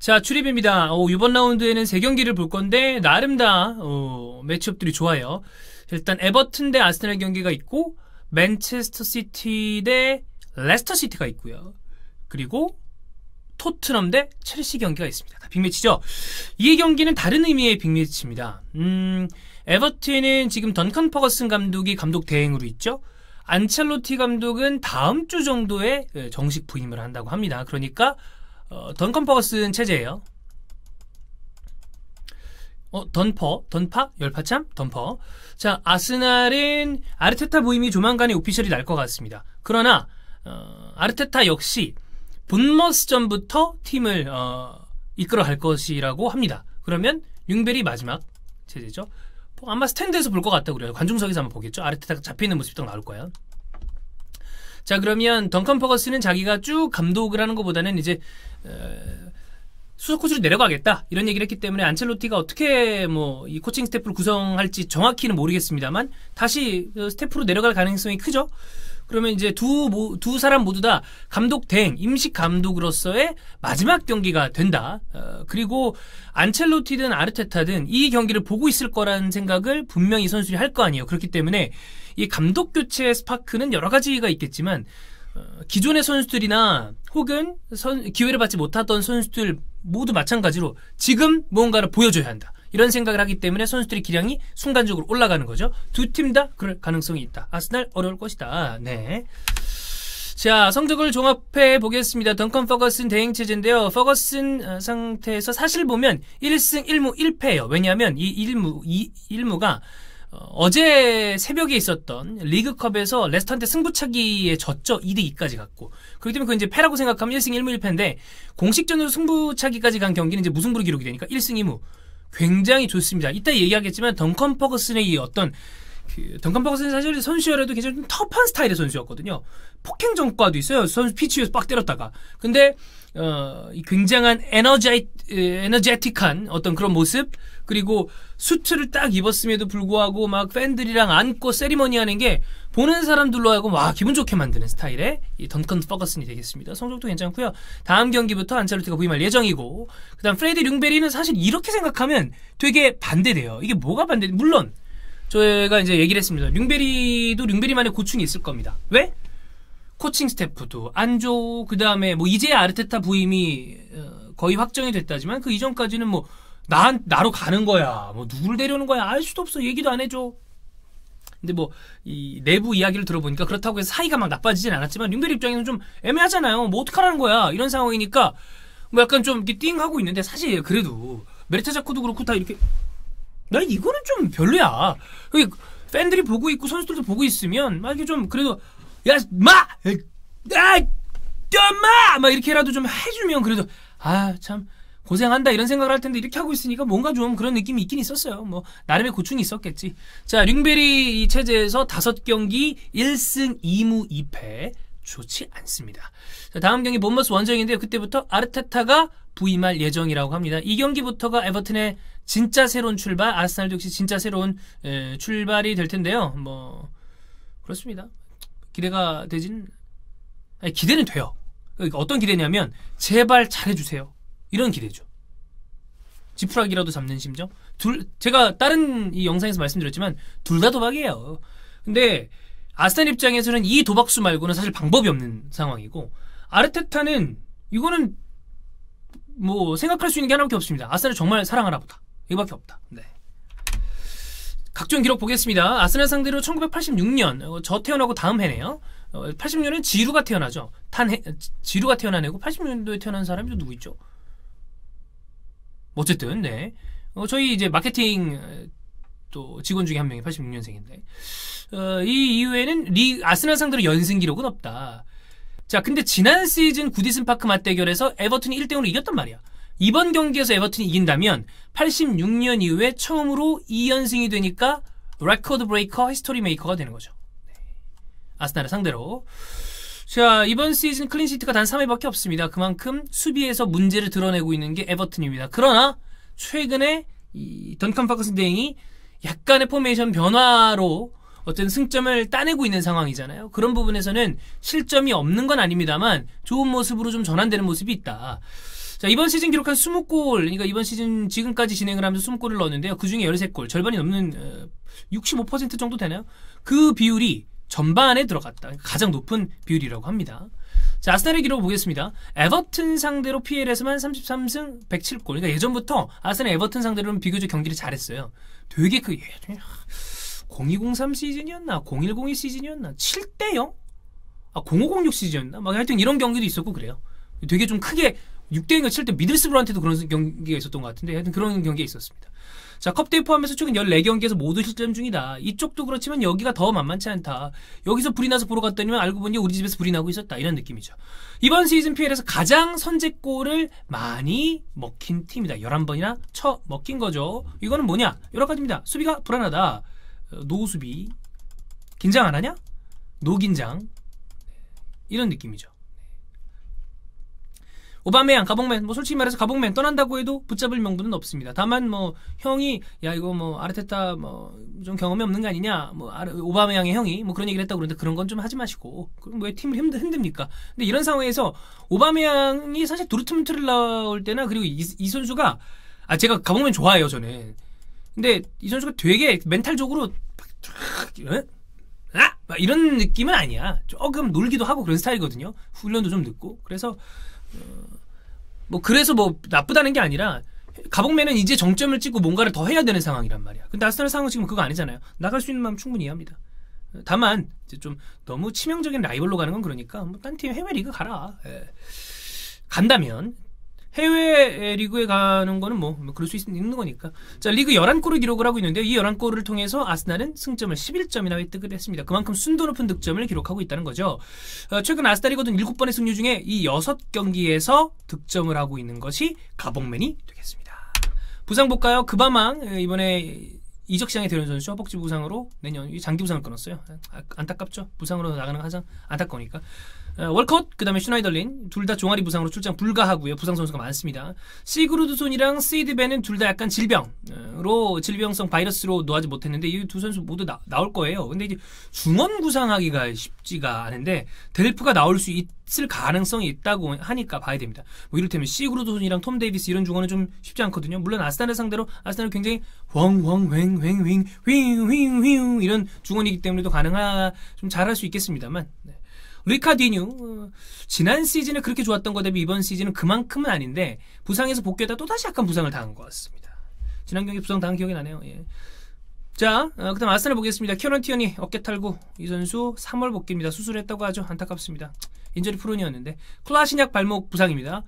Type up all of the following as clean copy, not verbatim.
자, 출입입니다. 이번 라운드에는 3경기를 볼 건데 나름 다 매치업들이 좋아요. 일단 에버튼 대 아스날 경기가 있고 맨체스터 시티 대 레스터 시티가 있고요. 그리고 토트넘 대 첼시 경기가 있습니다. 다 빅매치죠. 이 경기는 다른 의미의 빅매치입니다. 에버튼은 지금 던컨 퍼거슨 감독이 감독 대행으로 있죠. 안첼로티 감독은 다음 주 정도에 정식 부임을 한다고 합니다. 그러니까 던컨 퍼거슨 체제예요. 던파? 열파참? 던퍼. 자, 아스날은 아르테타 부임이 조만간에 오피셜이 날 것 같습니다. 그러나 아르테타 역시 본머스전부터 팀을 이끌어 갈 것이라고 합니다. 그러면 융벨이 마지막 체제죠. 아마 스탠드에서 볼 것 같다고 그래요. 관중석에서 한번 보겠죠. 아르테타가 잡혀있는 모습이 딱 나올 거예요. 자, 그러면 던컨 퍼거슨은 자기가 쭉 감독을 하는 것보다는 이제 수석 코치로 내려가겠다 이런 얘기를 했기 때문에 안첼로티가 어떻게 이 코칭 스태프를 구성할지 정확히는 모르겠습니다만 다시 스태프로 내려갈 가능성이 크죠. 그러면 이제 두 사람 모두 다 감독 대행, 임식 감독으로서의 마지막 경기가 된다. 그리고 안첼로티든 아르테타든 이 경기를 보고 있을 거라는 생각을 분명히 선수들이 할 거 아니에요. 그렇기 때문에 이 감독 교체의 스파크는 여러 가지가 있겠지만 기존의 선수들이나 혹은 기회를 받지 못하던 선수들 모두 마찬가지로 지금 무언가를 보여줘야 한다. 이런 생각을 하기 때문에 선수들의 기량이 순간적으로 올라가는 거죠. 두 팀 다 그럴 가능성이 있다. 아스날 어려울 것이다. 네. 자, 성적을 종합해 보겠습니다. 던컨 퍼거슨 대행 체제인데요. 퍼거슨 상태에서 사실 보면 1승 1무 1패예요. 왜냐하면 이 1무가 어제 새벽에 있었던 리그컵에서 레스터한테 승부차기에 졌죠. 2대2까지 갔고. 그렇기 때문에 그건 이제 패라고 생각하면 1승 1무 1패인데 공식전으로 승부차기까지 간 경기는 이제 무승부로 기록이 되니까 1승 2무. 굉장히 좋습니다. 이따 얘기하겠지만 던컨 퍼거슨의 이 어떤 던컨 퍼거슨은 사실 선수여라도 굉장히 좀 터프한 스타일의 선수였거든요. 폭행 전과도 있어요. 선수 피치 위에서 빡 때렸다가. 근데 이 굉장한 에너제틱한 어떤 그런 모습, 그리고 수트를 딱 입었음에도 불구하고 막 팬들이랑 안고 세리머니 하는 게 보는 사람들로 하고 와 기분 좋게 만드는 스타일의 이 던컨 퍼거슨이 되겠습니다. 성적도 괜찮고요. 다음 경기부터 안첼로티가 부임할 예정이고, 그다음 프레디 융베리는 사실 이렇게 생각하면 되게 반대돼요. 이게 뭐가 반대? 물론 저희가 이제 얘기를 했습니다. 융베리도 융베리만의 고충이 있을 겁니다. 왜? 코칭 스태프도 안 좋고, 그 다음에 이제야 아르테타 부임이 거의 확정이 됐다지만 그 이전까지는 나로 가는 거야. 누굴 데려오는 거야. 알 수도 없어. 얘기도 안 해줘. 근데 이 내부 이야기를 들어보니까 그렇다고 해서 사이가 막 나빠지진 않았지만 융베리 입장에서는 좀 애매하잖아요. 어떡하라는 거야. 이런 상황이니까 약간 좀 이렇게 띵 하고 있는데, 사실 그래도 메르테자코도 그렇고 다 이렇게 나 이거는 좀 별로야. 팬들이 보고 있고 선수들도 보고 있으면 이게 좀 그래도 야 막 이렇게라도 좀 해주면 그래도 참 고생한다 이런 생각을 할 텐데, 이렇게 하고 있으니까 뭔가 좀 그런 느낌이 있긴 있었어요. 나름의 고충이 있었겠지. 자, 링베리 이 체제에서 5경기 1승 2무 2패 좋지 않습니다. 자, 다음 경기 본머스 원정인데요. 그때부터 아르테타가 부임할 예정이라고 합니다. 이 경기부터가 에버튼의 진짜 새로운 출발, 아스날도 역시 진짜 새로운 출발이 될 텐데요. 그렇습니다. 기대가 되진, 아니, 기대는 돼요. 그러니까 어떤 기대냐면 제발 잘해주세요. 이런 기대죠. 지푸라기라도 잡는 심정. 제가 다른 이 영상에서 말씀드렸지만 둘 다 도박이에요. 근데 아스날 입장에서는 이 도박수 말고는 사실 방법이 없는 상황이고, 아르테타는 이거는 생각할 수 있는 게 하나밖에 없습니다. 아스날을 정말 사랑하나 보다. 이거밖에 없다. 네. 각종 기록 보겠습니다. 아스날 상대로 1986년 저 태어나고 다음 해네요. 86년은 지루가 태어나죠. 지루가 태어난 해고 86년도에 태어난 사람이 또 누구 있죠? 어쨌든 네. 저희 이제 마케팅 또 직원 중에 한 명이 86년생인데 이 이후에는 아스날 상대로 연승 기록은 없다. 자, 근데 지난 시즌 구디슨 파크 맞대결에서 에버튼이 1대0으로 이겼단 말이야. 이번 경기에서 에버튼이 이긴다면 86년 이후에 처음으로 2연승이 되니까 레코드 브레이커, 히스토리 메이커가 되는 거죠. 네. 아스날을 상대로. 자, 이번 시즌 클린시트가 단 3회밖에 없습니다. 그만큼 수비에서 문제를 드러내고 있는 게 에버튼입니다. 그러나 최근에 이 던컨 퍼거슨 대행이 약간의 포메이션 변화로 어떤 승점을 따내고 있는 상황이잖아요. 그런 부분에서는 실점이 없는 건 아닙니다만 좋은 모습으로 좀 전환되는 모습이 있다. 자, 이번 시즌 기록한 20골, 그러니까 이번 시즌 지금까지 진행을 하면서 20골을 넣었는데요. 그 중에 13골, 절반이 넘는 65% 정도 되나요? 그 비율이 전반에 들어갔다. 가장 높은 비율이라고 합니다. 자, 아스날의 기록을 보겠습니다. 에버튼 상대로 PL에서만 33승 107골. 그러니까 예전부터 아스날 에버튼 상대로는 비교적 경기를 잘했어요. 되게 0203 시즌이었나? 0102 시즌이었나? 7대0? 0506 시즌이었나? 막 하여튼 이런 경기도 있었고 그래요. 되게 좀 크게 6대0과 7대 미들스브로한테도 그런 경기가 있었던 것 같은데 하여튼 그런 경기가 있었습니다. 자, 컵대회 포함해서 최근 14경기에서 모두 실점 중이다. 이쪽도 그렇지만 여기가 더 만만치 않다. 여기서 불이 나서 보러 갔더니만 알고 보니 우리 집에서 불이 나고 있었다. 이런 느낌이죠. 이번 시즌 PL에서 가장 선제골을 많이 먹힌 팀이다. 11번이나 쳐 먹힌 거죠. 이거는 뭐냐? 여러 가지입니다. 수비가 불안하다. 노수비. 긴장 안 하냐? 노긴장. 이런 느낌이죠. 오바메양, 가봉맨, 뭐 솔직히 말해서 가봉맨 떠난다고 해도 붙잡을 명분은 없습니다. 다만 뭐 형이 야 이거 뭐 아르테타 뭐 좀 경험이 없는 거 아니냐, 뭐 오바메양의 형이 뭐 그런 얘기를 했다고 그러는데 그런 건 좀 하지 마시고 그럼 왜 팀을 흔듭니까? 근데 이런 상황에서 오바메양이 사실 도르트문트를 나올 때나 그리고 이 선수가 제가 가봉맨 좋아해요 저는. 근데 이 선수가 되게 멘탈적으로 막 이런 느낌은 아니야. 조금 놀기도 하고 그런 스타일이거든요. 훈련도 좀 늦고 그래서. 그래서 나쁘다는 게 아니라 가봉맨은 이제 정점을 찍고 뭔가를 더 해야 되는 상황이란 말이야. 근데 아스날 상황은 지금 그거 아니잖아요. 나갈 수 있는 마음 충분히 이해합니다. 다만 이제 좀 너무 치명적인 라이벌로 가는 건 그러니까 딴 팀 해외 리그 가라. 간다면 해외 리그에 가는 거는 뭐 그럴 수 있는 거니까. 자, 리그 11골을 기록을 하고 있는데 이 11골을 통해서 아스날은 승점을 11점이나 획득을 했습니다. 그만큼 순도 높은 득점을 기록하고 있다는 거죠. 최근 아스날이 거둔 7번의 승리 중에 이 6경기에서 득점을 하고 있는 것이 가봉맨이 되겠습니다. 부상 볼까요? 그바망 이번에 이적 시장에 들어온 선수 허벅지 부상으로 내년 장기 부상을 끊었어요. 안타깝죠. 부상으로 나가는 거 가장 안타까우니까. 월컷, 그 다음에 슈나이덜린 둘 다 종아리 부상으로 출장 불가하고요. 부상 선수가 많습니다. 시그루드손이랑 시드벤은 둘 다 약간 질병성 바이러스로 노하지 못했는데 이 두 선수 모두 나올 거예요. 근데 이제 중원 구상하기가 쉽지가 않은데 델프가 나올 수 있을 가능성이 있다고 하니까 봐야 됩니다. 뭐 이를테면 시그루드손이랑 톰 데이비스 이런 중원은 좀 쉽지 않거든요. 물론 아스날을 상대로 아스날은 굉장히 휑 이런 중원이기 때문에도 좀 잘할 수 있겠습니다만. 네. 리카디뉴 지난 시즌에 그렇게 좋았던 거 대비 이번 시즌은 그만큼은 아닌데 부상에서 복귀하다 또다시 약간 부상을 당한 것 같습니다. 지난 경기 부상 당한 기억이 나네요. 예. 자, 그 다음 아스날 보겠습니다. 키어런 티어니 어깨 탈구. 이 선수 3월 복귀입니다. 수술했다고 하죠. 안타깝습니다. 인저리 프론이었는데 클라시냐 발목 부상입니다.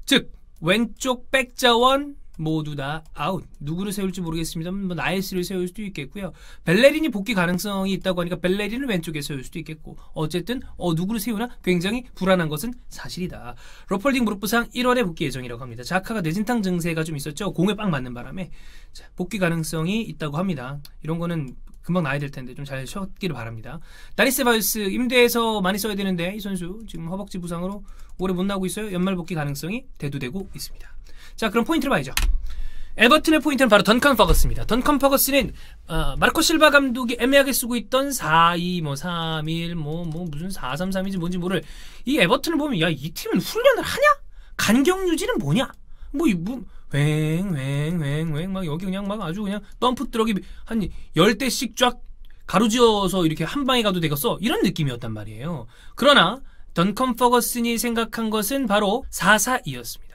즉 왼쪽 백자원 모두 다 아웃. 누구를 세울지 모르겠습니다만 나이스를 세울 수도 있겠고요. 벨레린이 복귀 가능성이 있다고 하니까 벨레린을 왼쪽에 세울 수도 있겠고 어쨌든 누구를 세우나 굉장히 불안한 것은 사실이다. 로펄딩 무릎 부상 1월에 복귀 예정이라고 합니다. 자카가 뇌진탕 증세가 좀 있었죠. 공에 빵 맞는 바람에 복귀 가능성이 있다고 합니다. 이런 거는 금방 나야 될 텐데 좀 잘 쉬었기를 바랍니다. 다리세바이스 임대에서 많이 써야 되는데 이 선수 지금 허벅지 부상으로 올해 못 나오고 있어요. 연말 복귀 가능성이 대두되고 있습니다. 자, 그럼 포인트를 봐야죠. 에버튼의 포인트는 바로 던컨 퍼거스입니다. 던컨 퍼거스는 마르코 실바 감독이 애매하게 쓰고 있던 4-2, 3-1, 무슨 4-3-3인지 뭔지 모를 이 에버튼을 보면 야, 이 팀은 훈련을 하냐? 간격 유지는 뭐냐? 막 여기 그냥 막 아주 그냥 덤프 트럭이 한 10대씩 쫙 가로지어서 이렇게 한 방에 가도 되겠어. 이런 느낌이었단 말이에요. 그러나 던컨 퍼거슨이 생각한 것은 바로 4-4-2였습니다.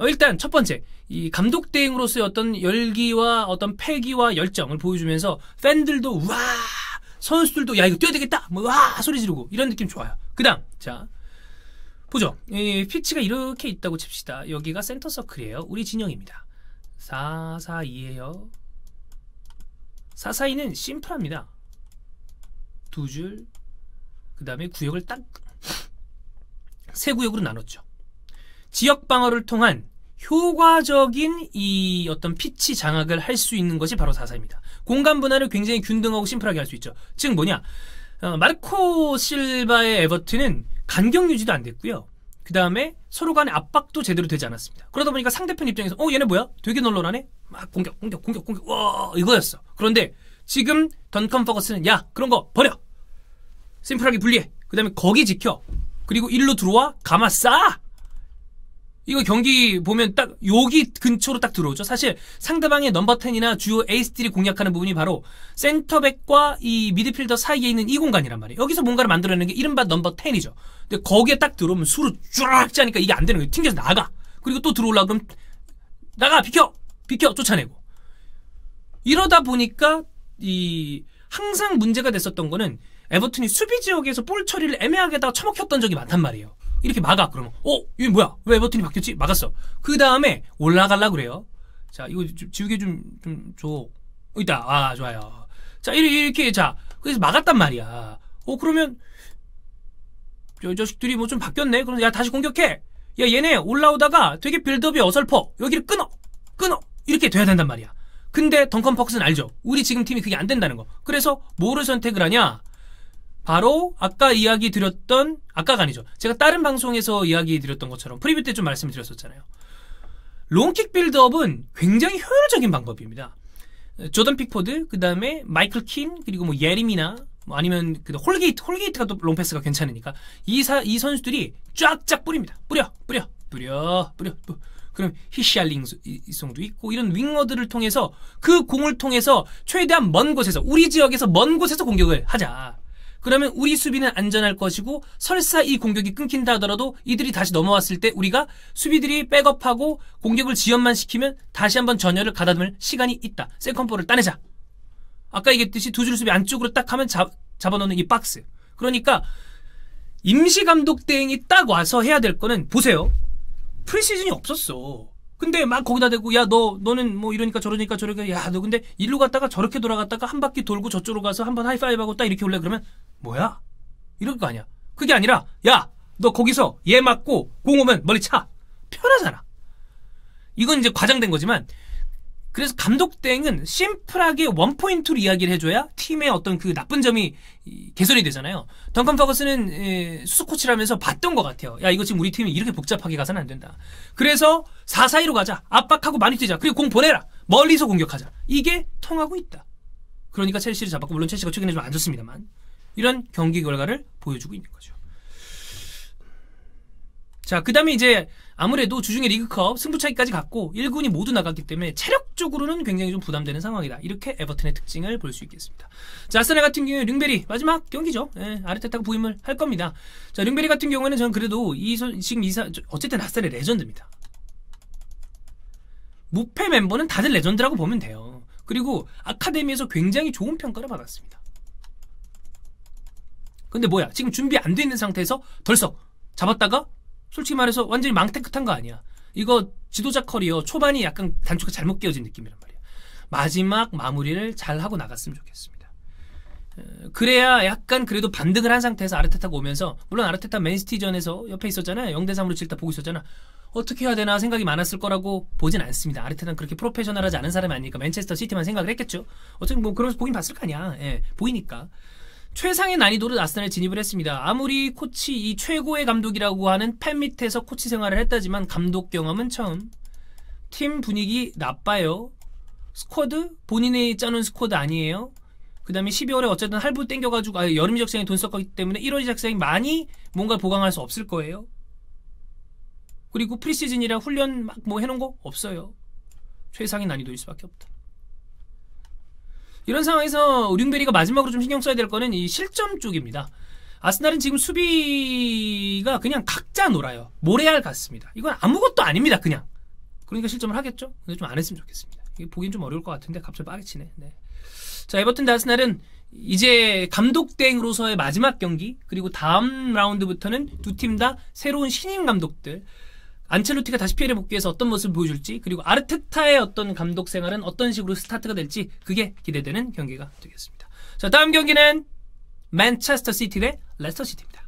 일단 첫 번째 이 감독 대행으로서의 어떤 열기와 어떤 패기와 열정을 보여주면서 팬들도 우와 선수들도 야 이거 뛰어야 되겠다 와 소리 지르고 이런 느낌 좋아요. 그 다음 자 보죠. 피치가 이렇게 있다고 칩시다. 여기가 센터 서클이에요. 우리 진영입니다. 4-4-2에요 4-4-2는 심플합니다. 두 줄 그 다음에 구역을 딱 세 구역으로 나눴죠. 지역 방어를 통한 효과적인 이 어떤 피치 장악을 할 수 있는 것이 바로 4-4입니다. 공간 분할을 굉장히 균등하고 심플하게 할 수 있죠. 즉 뭐냐? 마르코 실바의 에버튼은 간격 유지도 안 됐고요. 그 다음에 서로 간의 압박도 제대로 되지 않았습니다. 그러다 보니까 상대편 입장에서 얘네 뭐야? 되게 널널하네? 막 공격 와 이거였어. 그런데 지금 던컨 퍼거스는 야 그런 거 버려. 심플하게 분리해. 그 다음에 거기 지켜. 그리고 일로 들어와 감아 싸. 이거 경기 보면 딱 여기 근처로 딱 들어오죠. 사실 상대방의 넘버 10이나 주요 에이스들이 공략하는 부분이 바로 센터백과 이 미드필더 사이에 있는 이 공간이란 말이에요. 여기서 뭔가를 만들어내는 게 이른바 넘버 10이죠. 근데 거기에 딱 들어오면 수로 쫙 짜니까 이게 안 되는 거예요. 튕겨서 나가. 그리고 또 들어오려고 그러면 나가! 비켜! 쫓아내고. 이러다 보니까 항상 문제가 됐었던 거는 에버튼이 수비 지역에서 볼 처리를 애매하게 하다가 처먹혔던 적이 많단 말이에요. 이렇게 막아. 그러면 이게 뭐야? 왜 에버튼이 바뀌었지? 막았어. 그 다음에 올라가려고 그래요. 자, 이거 지우개 좀 줘. 있다. 좋아요. 자, 이렇게 자, 그래서 막았단 말이야. 그러면 저 자식들이 뭐 좀 바뀌었네. 그럼 야, 다시 공격해. 야, 얘네 올라오다가 되게 빌드업이 어설퍼. 여기를 끊어. 이렇게 돼야 된단 말이야. 근데 덩컨 퍽스는 알죠. 우리 지금 팀이 그게 안 된다는 거. 그래서 뭐를 선택을 하냐? 바로 아까 이야기 드렸던, 아까가 아니죠. 제가 다른 방송에서 이야기 드렸던 것처럼 프리뷰 때 좀 말씀을 드렸었잖아요. 롱킥 빌드업은 굉장히 효율적인 방법입니다. 조던 픽포드, 그 다음에 마이클 킨, 그리고 뭐 예림이나 뭐 아니면 그 홀게이트가 또 롱패스가 괜찮으니까 이 선수들이 쫙쫙 뿌립니다. 뿌려. 그럼 히샬링송도 있고 이런 윙어들을 통해서 그 공을 통해서 최대한 먼 곳에서 우리 지역에서 먼 곳에서 공격을 하자. 그러면 우리 수비는 안전할 것이고 설사 이 공격이 끊긴다 하더라도 이들이 다시 넘어왔을 때 우리가 수비들이 백업하고 공격을 지연만 시키면 다시 한번 전열을 가다듬을 시간이 있다. 세컨볼을 따내자. 아까 얘기했듯이 두 줄 수비 안쪽으로 딱 하면 잡아놓는 이 박스. 그러니까 임시감독 대행이 딱 와서 해야 될 거는 보세요. 프리시즌이 없었어. 근데 막 거기다 대고 야 너는 뭐 이러니까 저러니까 야 너 근데 일로 갔다가 저렇게 돌아갔다가 한 바퀴 돌고 저쪽으로 가서 한번 하이파이브하고 딱 이렇게 올래 그러면 뭐야? 이럴 거 아니야. 그게 아니라 야 너 거기서 얘 맞고 공 오면 멀리 차. 편하잖아. 이건 이제 과장된 거지만 그래서 감독 대행은 심플하게 원포인트로 이야기를 해줘야 팀의 어떤 그 나쁜 점이 개선이 되잖아요. 덩컨 퍼거슨은 수석 코치라면서 봤던 것 같아요. 야 이거 지금 우리 팀이 이렇게 복잡하게 가서는 안 된다. 그래서 4-4-2로 가자. 압박하고 많이 뛰자. 그리고 공 보내라. 멀리서 공격하자. 이게 통하고 있다. 그러니까 첼시를 잡았고 물론 첼시가 최근에 좀 안 좋습니다만 이런 경기 결과를 보여주고 있는 거죠. 자, 그 다음에 이제 아무래도 주중에 리그컵 승부차기까지 갔고 1군이 모두 나갔기 때문에 체력적으로는 굉장히 좀 부담되는 상황이다. 이렇게 에버튼의 특징을 볼 수 있겠습니다. 자, 아스날 같은 경우에 링베리 마지막 경기죠. 아르테타가 부임을 할 겁니다. 자, 링베리 같은 경우에는 저는 그래도 어쨌든 아스날의 레전드입니다. 무패 멤버는 다들 레전드라고 보면 돼요. 그리고 아카데미에서 굉장히 좋은 평가를 받았습니다. 근데 뭐야? 지금 준비 안 돼 있는 상태에서 덜썩 잡았다가 솔직히 말해서 완전히 망테크탄 거 아니야. 이거 지도자 커리어 초반이 약간 단추가 잘못 끼워진 느낌이란 말이야. 마지막 마무리를 잘 하고 나갔으면 좋겠습니다. 그래야 약간 그래도 반등을 한 상태에서 아르테타가 오면서 물론 아르테타 맨시티전에서 옆에 있었잖아요. 0-3으로 질 때 보고 있었잖아. 어떻게 해야 되나 생각이 많았을 거라고 보진 않습니다. 아르테타는 그렇게 프로페셔널하지 않은 사람이 아니니까 맨체스터 시티만 생각을 했겠죠. 어쨌든 뭐 그러면서 보긴 봤을 거 아니야. 보이니까. 최상의 난이도로 아스날에 진입을 했습니다. 아무리 코치 이 최고의 감독이라고 하는 팬 밑에서 코치 생활을 했다지만 감독 경험은 처음. 팀 분위기 나빠요. 스쿼드 본인이 짜놓은 스쿼드 아니에요. 그 다음에 12월에 어쨌든 할부 땡겨가지고 여름 이적 시장에 돈 썼기 때문에 1월 이적 시장이 많이 뭔가 보강할 수 없을 거예요. 그리고 프리시즌이라 훈련 막 뭐 해놓은 거 없어요. 최상의 난이도일 수밖에 없다. 이런 상황에서 링베리가 마지막으로 좀 신경 써야 될 거는 이 실점 쪽입니다. 아스날은 지금 수비가 그냥 각자 놀아요. 모래알 같습니다. 이건 아무것도 아닙니다. 그냥. 그러니까 실점을 하겠죠? 근데 좀 안 했으면 좋겠습니다. 이게 보기엔 좀 어려울 것 같은데 갑자기 빠르게 치네. 네. 자, 에버튼 대 아스날은 이제 감독 대행으로서의 마지막 경기 그리고 다음 라운드부터는 두 팀 다 새로운 신인 감독들 안첼로티가 다시 피엘에 복귀해서 어떤 모습을 보여줄지 그리고 아르테타의 어떤 감독 생활은 어떤 식으로 스타트가 될지 그게 기대되는 경기가 되겠습니다. 자, 다음 경기는 맨체스터 시티 대 레스터 시티입니다.